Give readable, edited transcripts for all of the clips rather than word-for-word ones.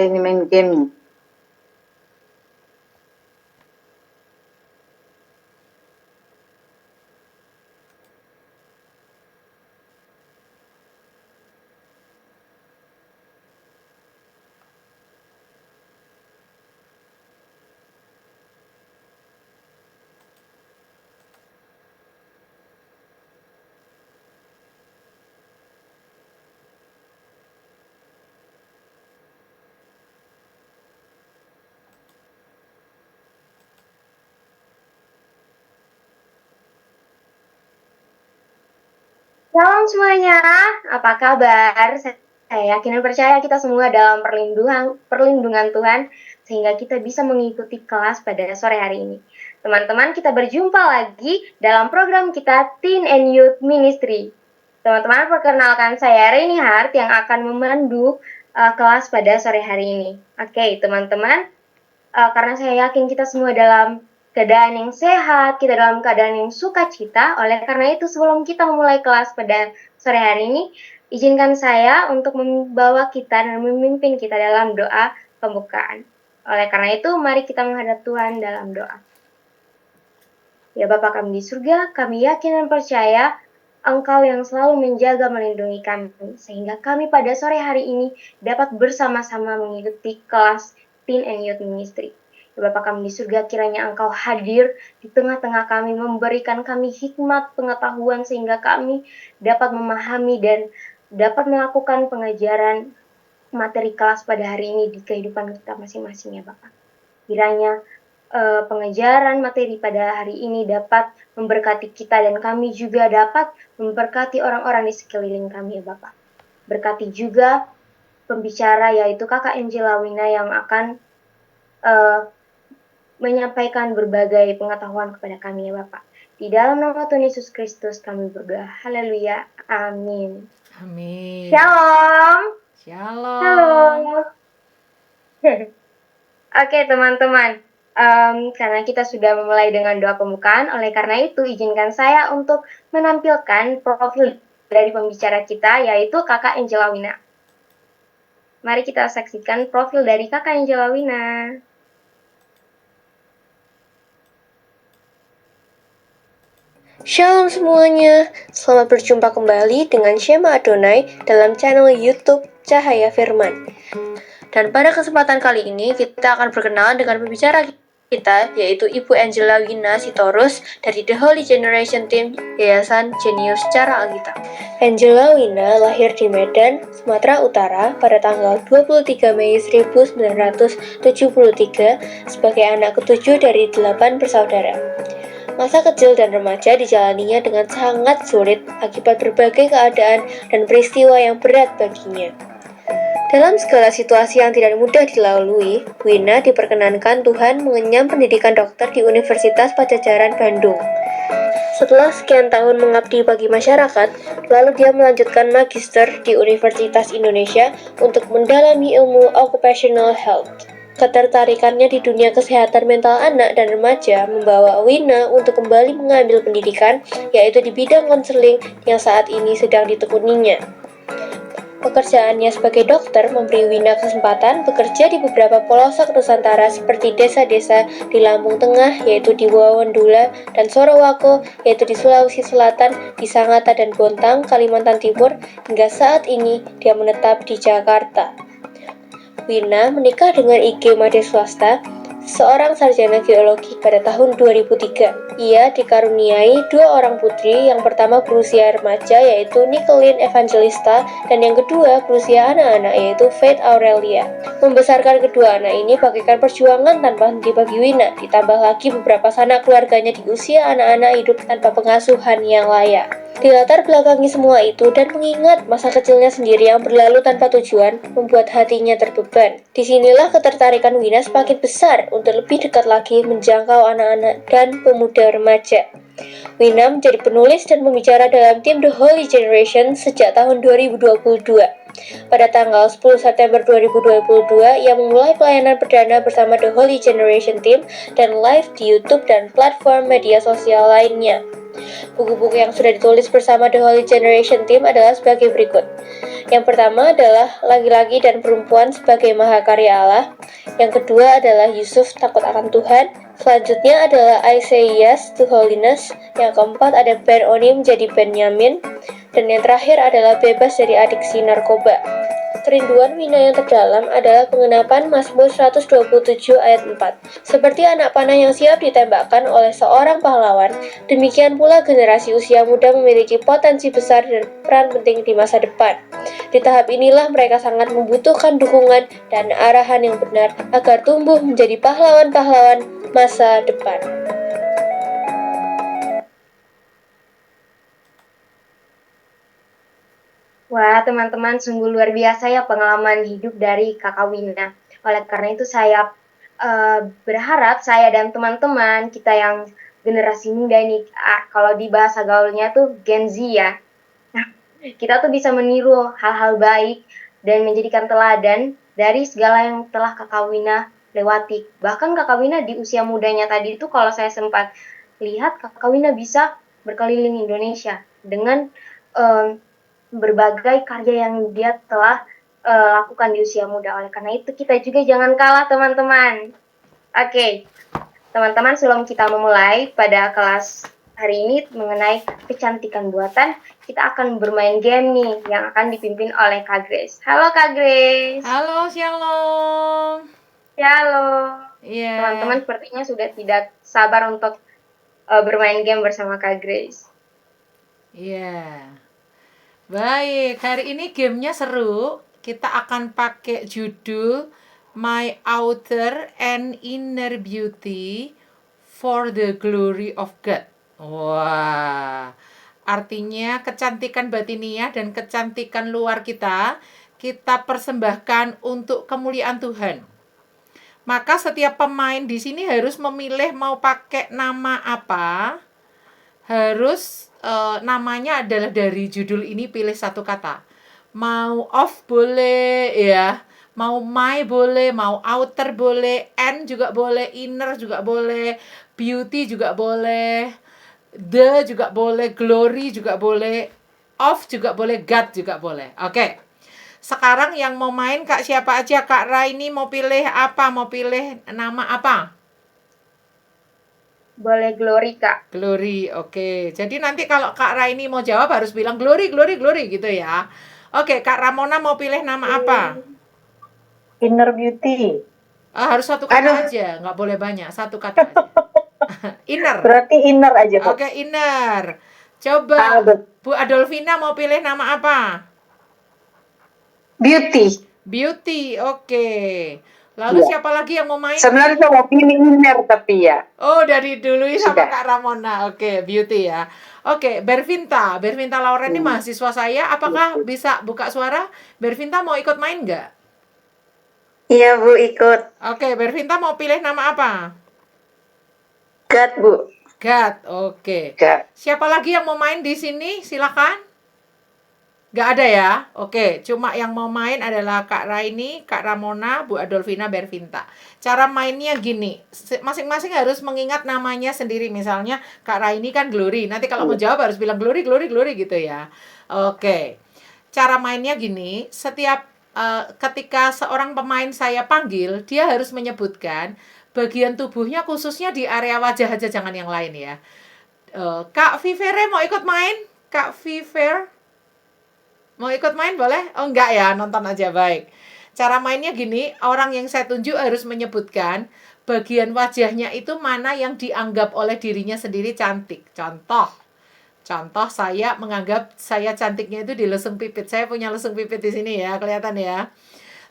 ini main game nih. Shalom semuanya, apa kabar? Saya yakin dan percaya kita semua dalam perlindungan Tuhan, sehingga kita bisa mengikuti kelas pada sore hari ini. Teman-teman, kita berjumpa lagi dalam program kita Teen and Youth Ministry. Teman-teman, perkenalkan saya Reni Hart yang akan memandu kelas pada sore hari ini. Oke, teman-teman, karena saya yakin kita semua dalam keadaan yang sehat, kita dalam keadaan yang sukacita. Oleh karena itu, sebelum kita memulai kelas pada sore hari ini, izinkan saya untuk membawa kita dan memimpin kita dalam doa pembukaan. Oleh karena itu, mari kita menghadap Tuhan dalam doa. Ya Bapa kami di surga, kami yakin dan percaya Engkau yang selalu menjaga melindungi kami, sehingga kami pada sore hari ini dapat bersama-sama mengikuti kelas Teen and Youth Ministry. Ya Bapa kami di surga, kiranya Engkau hadir di tengah-tengah kami, memberikan kami hikmat pengetahuan sehingga kami dapat memahami dan dapat melakukan pengajaran materi kelas pada hari ini di kehidupan kita masing-masing ya Bapak. Kiranya pengajaran materi pada hari ini dapat memberkati kita dan kami juga dapat memberkati orang-orang di sekeliling kami ya Bapak. Berkati juga pembicara yaitu Kakak Angela Wina yang akan menyampaikan berbagai pengetahuan kepada kami ya Bapak. Di dalam nama Tuhan Yesus Kristus kami berdoa. Haleluya. Amin. Amin. Shalom. Shalom. Halo. Oke teman-teman, karena kita sudah memulai dengan doa pembukaan, oleh karena itu izinkan saya untuk menampilkan profil dari pembicara kita, yaitu Kakak Angela Wina. Mari kita saksikan profil dari Kakak Angela Wina. Shalom semuanya, selamat berjumpa kembali dengan Shema Adonai dalam channel YouTube Cahaya Firman. Dan pada kesempatan kali ini kita akan berkenalan dengan pembicara kita, yaitu Ibu Angela Wina Sitorus dari The Holy Generation Team Yayasan Genius Cara Alkitab. Angela Wina lahir di Medan, Sumatera Utara pada tanggal 23 Mei 1973 sebagai anak ketujuh dari 8 bersaudara. Masa kecil dan remaja dijalaninya dengan sangat sulit akibat berbagai keadaan dan peristiwa yang berat baginya. Dalam segala situasi yang tidak mudah dilalui, Wina diperkenankan Tuhan mengenyam pendidikan dokter di Universitas Padjadjaran Bandung. Setelah sekian tahun mengabdi bagi masyarakat, lalu dia melanjutkan magister di Universitas Indonesia untuk mendalami ilmu occupational health. Ketertarikannya di dunia kesehatan mental anak dan remaja membawa Wina untuk kembali mengambil pendidikan, yaitu di bidang konseling yang saat ini sedang ditekuninya. Pekerjaannya sebagai dokter memberi Wina kesempatan bekerja di beberapa pelosok Nusantara seperti desa-desa di Lampung Tengah, yaitu di Wawendula, dan Sorowako, yaitu di Sulawesi Selatan, di Sangatta dan Bontang, Kalimantan Timur, hingga saat ini dia menetap di Jakarta. Wina menikah dengan IG Made Swasta, seorang sarjana geologi pada tahun 2003. Ia dikaruniai 2 orang putri, yang pertama berusia remaja yaitu Nicolene Evangelista dan yang kedua berusia anak-anak yaitu Faith Aurelia. Membesarkan kedua anak ini bagaikan perjuangan tanpa henti bagi Wina, ditambah lagi beberapa sanak keluarganya di usia anak-anak hidup tanpa pengasuhan yang layak. Di latar belakangi semua itu dan mengingat masa kecilnya sendiri yang berlalu tanpa tujuan membuat hatinya terbeban. Disinilah ketertarikan Wina semakin besar untuk lebih dekat lagi menjangkau anak-anak dan pemuda remaja. Wina menjadi penulis dan pembicara dalam tim The Holy Generation sejak tahun 2022. Pada tanggal 10 September 2022, ia memulai pelayanan perdana bersama The Holy Generation Team dan live di YouTube dan platform media sosial lainnya. Buku-buku yang sudah ditulis bersama The Holy Generation Team adalah sebagai berikut. Yang pertama adalah laki-laki dan perempuan sebagai mahakarya Allah. Yang kedua adalah Yusuf takut akan Tuhan. Selanjutnya adalah I say yes to holiness. Yang keempat ada Ben Oni menjadi Benyamin. Dan yang terakhir adalah bebas dari adiksi narkoba. Kerinduan Wina yang terdalam adalah pengenapan Mazmur 127 ayat 4. Seperti anak panah yang siap ditembakkan oleh seorang pahlawan, demikian pula generasi usia muda memiliki potensi besar dan peran penting di masa depan. Di tahap inilah mereka sangat membutuhkan dukungan dan arahan yang benar agar tumbuh menjadi pahlawan-pahlawan masa depan. Wah, teman-teman, sungguh luar biasa ya pengalaman hidup dari Kakak Wina. Oleh karena itu saya berharap saya dan teman-teman kita yang generasi muda ini, kalau di bahasa gaulnya tuh Gen Z ya, kita tuh bisa meniru hal-hal baik dan menjadikan teladan dari segala yang telah Kakak Wina lewati. Bahkan Kakak Wina di usia mudanya tadi itu kalau saya sempat lihat, Kakak Wina bisa berkeliling Indonesia dengan berbagai karya yang dia telah lakukan di usia muda. Oleh karena itu kita juga jangan kalah, teman-teman. Oke, teman-teman, sebelum kita memulai pada kelas hari ini mengenai kecantikan buatan, kita akan bermain game nih yang akan dipimpin oleh Kak Grace. Halo Kak Grace. Halo, Shalom. Halo. Iya. Teman-teman sepertinya sudah tidak sabar untuk bermain game bersama Kak Grace. Iya. Baik, hari ini gamenya seru. Kita akan pakai judul My Outer and Inner Beauty for the Glory of God. Wah, artinya kecantikan batiniah dan kecantikan luar kita persembahkan untuk kemuliaan Tuhan. Maka setiap pemain di sini harus memilih mau pakai nama apa. Harus namanya adalah dari judul ini pilih satu kata. Mau off boleh ya, mau my boleh, mau outer boleh, and juga boleh, inner juga boleh, beauty juga boleh, the juga boleh, glory juga boleh, off juga boleh, God juga boleh. Oke. Sekarang yang mau main Kak siapa aja? Kak Raini mau pilih apa? Mau pilih nama apa? Boleh Glory, Kak. Glory, oke. Jadi nanti kalau Kak Raini mau jawab harus bilang glory, glory, glory gitu ya. Oke, Kak Ramona mau pilih nama apa? Inner Beauty. Harus satu kata aja, nggak boleh banyak, satu kata aja. Inner. Berarti inner aja, Kak. Oke, inner. Coba Bu Adolfina mau pilih nama apa? Beauty. Beauty, oke. Lalu Iya. siapa lagi yang mau main? Sebenarnya saya mau pilih inner tapi ya. Oh, dari dulu sama Sudah. Kak Ramona. Oke, beauty ya. Oke, Bervinta Lauren ini mahasiswa saya. Apakah bisa buka suara? Bervinta mau ikut main nggak? Iya, Bu, ikut. Oke, Bervinta mau pilih nama apa? God, Bu. God, oke. God. Siapa lagi yang mau main di sini? Silakan. Nggak ada ya? Oke, cuma yang mau main adalah Kak Raini, Kak Ramona, Bu Adolfina, Bervinta. Cara mainnya gini, masing-masing harus mengingat namanya sendiri. Misalnya Kak Raini kan Glory, nanti kalau mau jawab harus bilang Glory, Glory, Glory gitu ya. Oke, cara mainnya gini, setiap ketika seorang pemain saya panggil, dia harus menyebutkan bagian tubuhnya khususnya di area wajah aja, jangan yang lain ya. Kak Vivere mau ikut main? Kak Vivere? Mau ikut main boleh? Oh enggak ya, nonton aja, baik. Cara mainnya gini, orang yang saya tunjuk harus menyebutkan bagian wajahnya itu mana yang dianggap oleh dirinya sendiri cantik. Contoh saya menganggap saya cantiknya itu di lesung pipit. Saya punya lesung pipit di sini ya, kelihatan ya.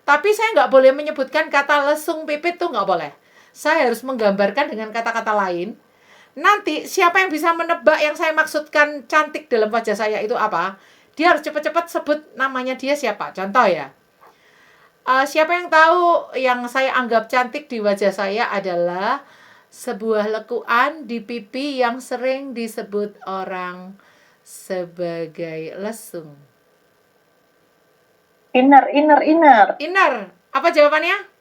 Tapi saya nggak boleh menyebutkan kata lesung pipit tuh nggak boleh. Saya harus menggambarkan dengan kata-kata lain. Nanti siapa yang bisa menebak yang saya maksudkan cantik dalam wajah saya itu apa? Dia harus cepat-cepat sebut namanya dia siapa. Contoh ya. Siapa yang tahu yang saya anggap cantik di wajah saya adalah sebuah lekuan di pipi yang sering disebut orang sebagai lesung. Inner. Inner. Apa jawabannya?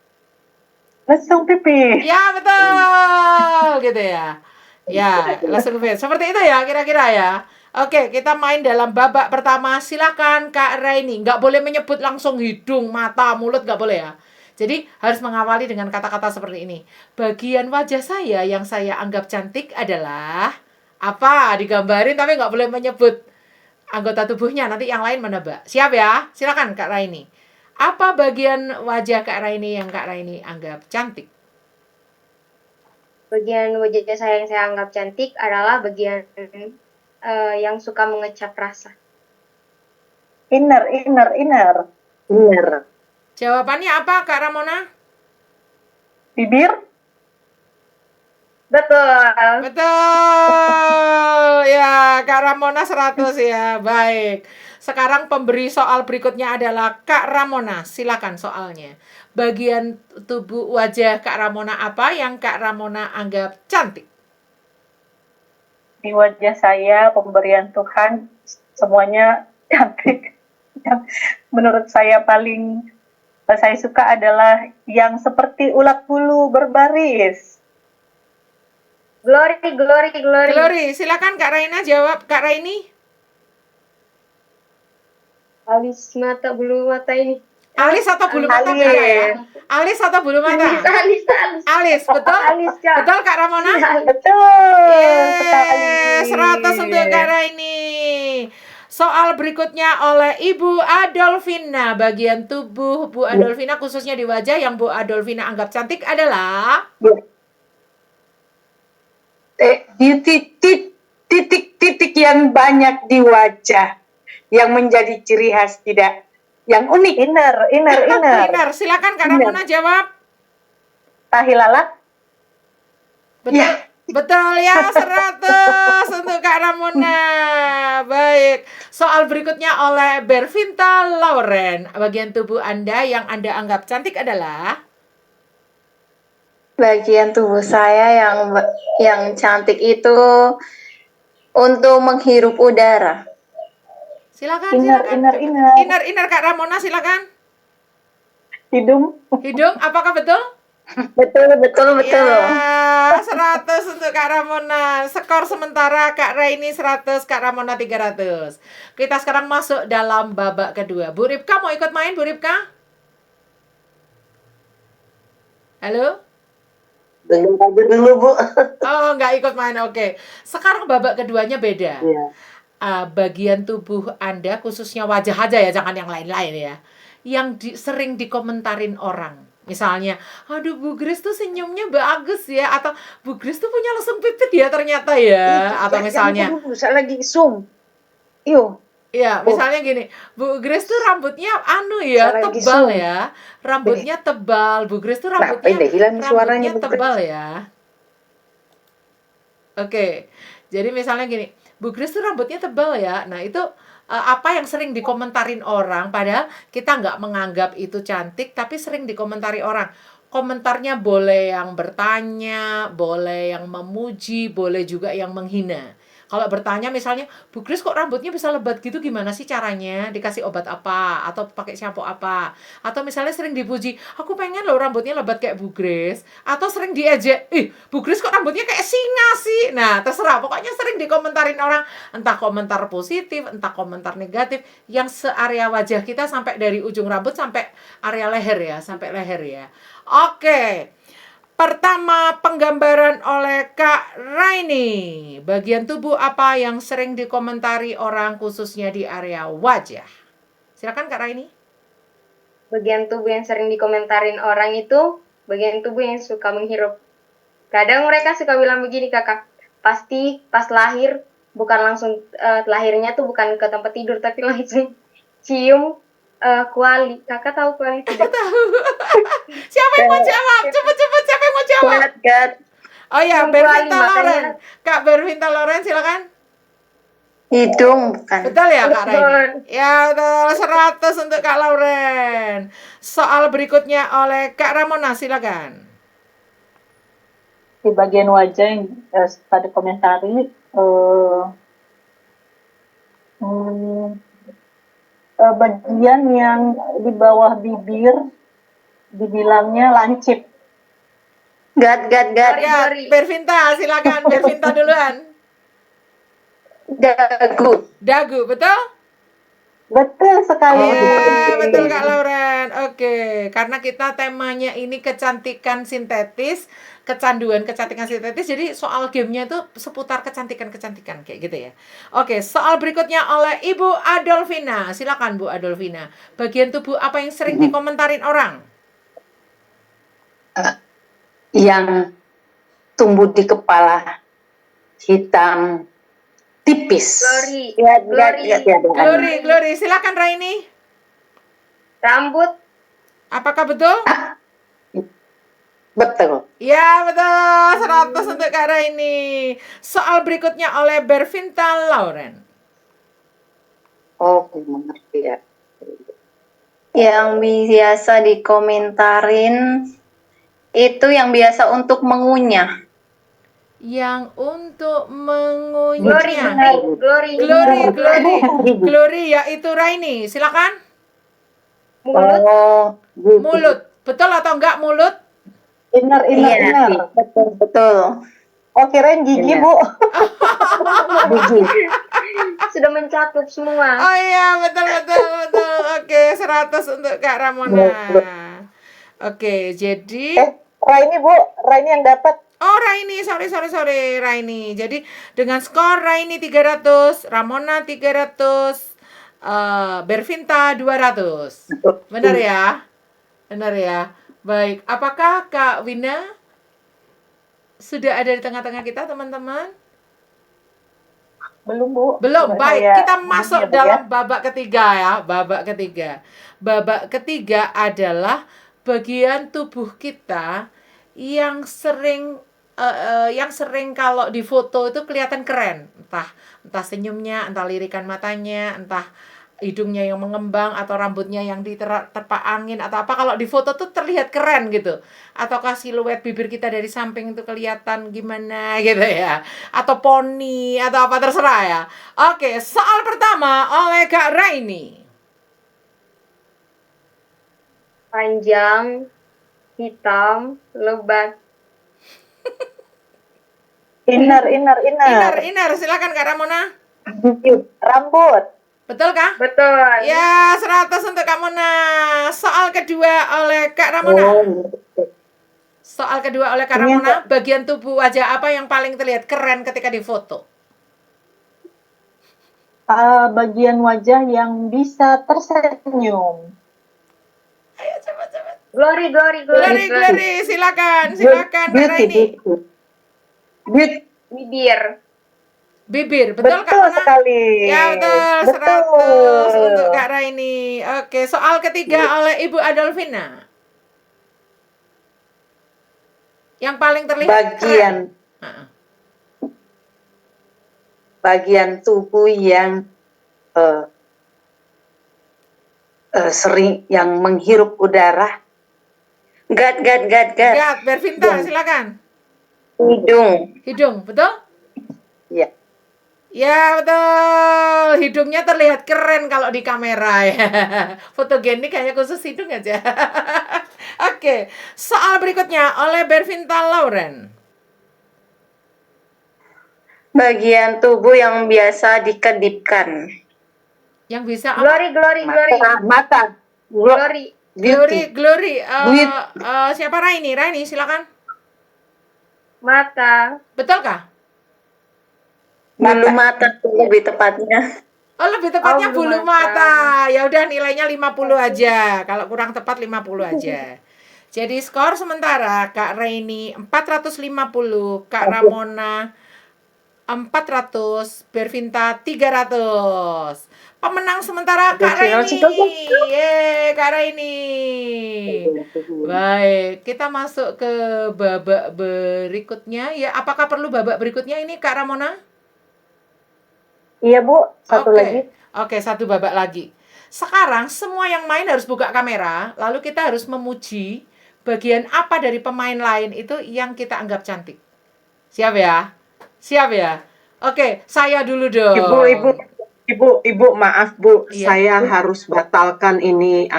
Lesung pipi. Ya, betul. Gitu ya. Ya, lesung pipi. Seperti itu ya kira-kira ya. Oke, kita main dalam babak pertama. Silakan Kak Raini. Nggak boleh menyebut langsung hidung, mata, mulut, nggak boleh ya. Jadi harus mengawali dengan kata-kata seperti ini. Bagian wajah saya yang saya anggap cantik adalah apa? Digambarin tapi nggak boleh menyebut anggota tubuhnya. Nanti yang lain menebak. Siap ya? Silakan Kak Raini. Apa bagian wajah Kak Raini yang Kak Raini anggap cantik? Bagian wajah saya yang saya anggap cantik adalah bagian yang suka mengecap rasa. Inner. Jawabannya apa Kak Ramona? Bibir. Betul. Betul. Ya, Kak Ramona 100 ya. Baik. Sekarang pemberi soal berikutnya adalah Kak Ramona. Silakan soalnya. Bagian tubuh wajah Kak Ramona apa yang Kak Ramona anggap cantik? Di wajah saya pemberian Tuhan semuanya cantik. Yang menurut saya paling saya suka adalah yang seperti ulat bulu berbaris. Glory. Glory, silakan Kak Raina jawab. Kak Raini? Alis mata, bulu mata ini. Alis atau bulu mata Alis. beda ya? Alis atau bulu mata? Alis. Betul? Alis, Kak. Betul Kak Ramona? Betul sekali. 100 untuk Kak Raini. Soal berikutnya oleh Ibu Adolfina. Bagian tubuh Bu Adolfina khususnya di wajah yang Bu Adolfina anggap cantik adalah Di titik-titik yang banyak di wajah yang menjadi ciri khas tidak yang unik. Inner. Benar. Silakan Kak Ramona jawab. Tahi lalat. Betul. Ya. Betul ya, 100 untuk Kak Ramona. Baik. Soal berikutnya oleh Bervinta Lauren. Bagian tubuh Anda yang Anda anggap cantik adalah Bagian tubuh saya yang cantik itu untuk menghirup udara. Silakan. Inner Kak Ramona silakan. Hidung. Hidung apakah betul? Betul. Ya, 100 untuk Kak Ramona. Skor sementara Kak Raini 100, Kak Ramona 300. Kita sekarang masuk dalam babak kedua. Bu Ripka mau ikut main, Bu Ripka? Halo? Dulu, Bu. Oh, nggak ikut main. Oke. Sekarang babak keduanya beda. Iya. Bagian tubuh Anda, khususnya wajah aja ya, jangan yang lain-lain ya. Yang sering dikomentarin orang. Misalnya, aduh Bu Grace tuh senyumnya bagus ya. Atau Bu Grace tuh punya lesung pipit ya ternyata ya. Atau misalnya, Bisa lagi zoom. Iyo. ya misalnya gini, Bu Grace tuh rambutnya ya, Salah lagi tebal zoom. ya. Rambutnya tebal. Bu Grace tuh Kenapa rambutnya ini hilang suaranya, Bu Grace? tebal ya. Oke. Jadi misalnya gini, Bu Grace tuh rambutnya tebal ya. Nah, itu apa yang sering dikomentarin orang, padahal kita nggak menganggap itu cantik, tapi sering dikomentari orang. Komentarnya boleh yang bertanya, boleh yang memuji, boleh juga yang menghina. Kalau bertanya misalnya, Bu Grace kok rambutnya bisa lebat gitu, gimana sih caranya? Dikasih obat apa? Atau pakai shampoo apa? Atau misalnya sering dipuji, aku pengen loh rambutnya lebat kayak Bu Grace. Atau sering diejek, Bu Grace kok rambutnya kayak singa sih? Nah, terserah. Pokoknya sering dikomentarin orang, entah komentar positif, entah komentar negatif, yang searea wajah kita sampai dari ujung rambut sampai area leher ya, sampai leher ya. Oke. Pertama, penggambaran oleh Kak Raini. Bagian tubuh apa yang sering dikomentari orang khususnya di area wajah? Silakan Kak Raini. Bagian tubuh yang sering dikomentarin orang itu bagian tubuh yang suka menghirup. Kadang mereka suka bilang begini, Kakak. Pasti pas lahir bukan langsung lahirnya tuh bukan ke tempat tidur tapi langsung cium kuali. Kakak tahu kuali tidak? Tahu. Siapa yang mau jawab? Cepet-cepet, siapa yang mau jawab? Gat. Oh ya, Yang Bervinta kuali, Lauren. makanya. Kak Bervinta Lauren, silakan. Hidung bukan. Betul ya Kak Betul. Raini? Ya betul, 100 untuk Kak Lauren. Soal berikutnya oleh Kak Ramona, silakan. Di bagian wajah yang pada komentari bagian yang di bawah bibir dibilangnya lancip. Gat. Ya, Bervinta, silakan. Bervinta duluan. Dagu. Dagu, betul? Betul sekali. Iya, betul Kak Lauren. Oke, karena kita temanya ini kecantikan sintetis, kecantikan sintetis, jadi soal gamenya itu seputar kecantikan kayak gitu ya. Oke, soal berikutnya oleh Ibu Adolfina. Silakan Bu Adolfina. Bagian tubuh apa yang sering dikomentarin orang? Yang tumbuh di kepala, hitam, tipis. Glory. Glory. Silakan Raini. Rambut. Apakah betul? Betul. Ya, betul. 100 untuk Kak Raini. Soal berikutnya oleh Bervinta Lauren. Oh, mengerti ya. Yang biasa dikomentarin itu yang biasa untuk mengunyah. Yang untuk Glory. mengunyah. Glory yaitu Raini. Silakan. Mulut. Oh, Mulut. Betul atau enggak mulut? Inner. betul. Oh, kirain gigi, Iya. Bu. Gigi. Sudah mencakup semua. Oh iya, betul. Oke, 100 untuk Kak Ramona. Oke, jadi Raini, Bu. Raini yang dapat. oh, Raini, sorry, Raini. Jadi dengan skor Raini 300, Ramona 300, Bervinta 200. Benar ya? Baik, apakah Kak Wina sudah ada di tengah-tengah kita, teman-teman? Belum, Bu. Belum, Coba baik. saya Kita ini masuk ya, Bu, dalam ya. babak ketiga ya. Babak ketiga adalah bagian tubuh kita yang sering kalau di foto itu kelihatan keren. Entah senyumnya, entah lirikan matanya, entah hidungnya yang mengembang atau rambutnya yang diterpa angin atau apa, kalau di foto tuh terlihat keren gitu, ataukah siluet bibir kita dari samping itu kelihatan gimana gitu ya, atau poni atau apa, terserah ya. Oke, soal pertama oleh Kak Raini. Panjang, hitam, lebat. Inner. Silakan Kak Ramona. Rambut. Betul kah? Betul. Ya, 100 untuk Kak Mona. Soal kedua oleh Kak Ramona. Bagian tubuh wajah apa yang paling terlihat keren ketika difoto? Bagian wajah yang bisa tersenyum. Ayo cepat. Glory. Silakan Kak Raini. Bibir, betul Kak Betul Mona? sekali. Ya, betul. 100 untuk Kak Raini. Oke, soal ketiga oleh Ibu Adolfina. Yang paling terlihat bagian tubuh yang sering yang menghirup udara. Gat. Gat, Bervinta, silakan. Hidung, betul? Iya. Ya, betul. Hidungnya terlihat keren kalau di kamera ya. Fotogenik hanya khusus hidung aja. Oke, soal berikutnya oleh Bervinta Lauren. Bagian tubuh yang biasa dikedipkan. Yang bisa apa? Glory. Mata. Glory. Glory. Siapa Raini, silakan. Mata. Betulkah? Bulu mata lebih tepatnya. Oh, lebih tepatnya bulu mata. Ya udah, nilainya 50 aja. Kalau kurang tepat 50 aja. Jadi skor sementara Kak Raini 450, Kak Ramona 400, Bervinta 300. Pemenang sementara Kak Raini. Kak Raini. Baik, kita masuk ke babak berikutnya. Ya, apakah perlu babak berikutnya ini Kak Ramona? Iya, Bu. Satu lagi. Oke, satu babak lagi. Sekarang semua yang main harus buka kamera, lalu kita harus memuji bagian apa dari pemain lain itu yang kita anggap cantik. Siap ya? Oke, saya dulu dong. Ibu, maaf Bu, Iya. saya harus batalkan ini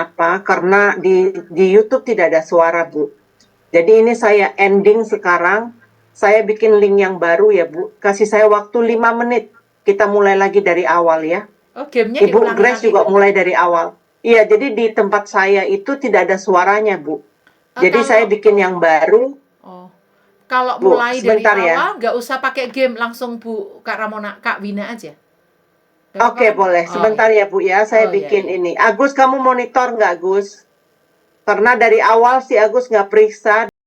karena di YouTube tidak ada suara Bu. Jadi ini saya ending sekarang, saya bikin link yang baru ya Bu. Kasih saya waktu 5 menit. kita mulai lagi dari awal ya. Oh, gamenya Ibu diulangi Grace lagi, juga Bu. mulai dari awal. Iya, jadi di tempat saya itu tidak ada suaranya, Bu. Jadi Kalau saya bikin yang baru. oh, kalau Bu, mulai dari sebentar ya. awal nggak usah pakai game, langsung Bu Kak Ramona, Kak Wina aja. Nggak apa-apa Oke, kan? boleh. Oh, Sebentar ya, Bu ya. Saya Oh, iya, bikin iya. ini. Agus, kamu monitor nggak, Gus? Karena dari awal si Agus nggak periksa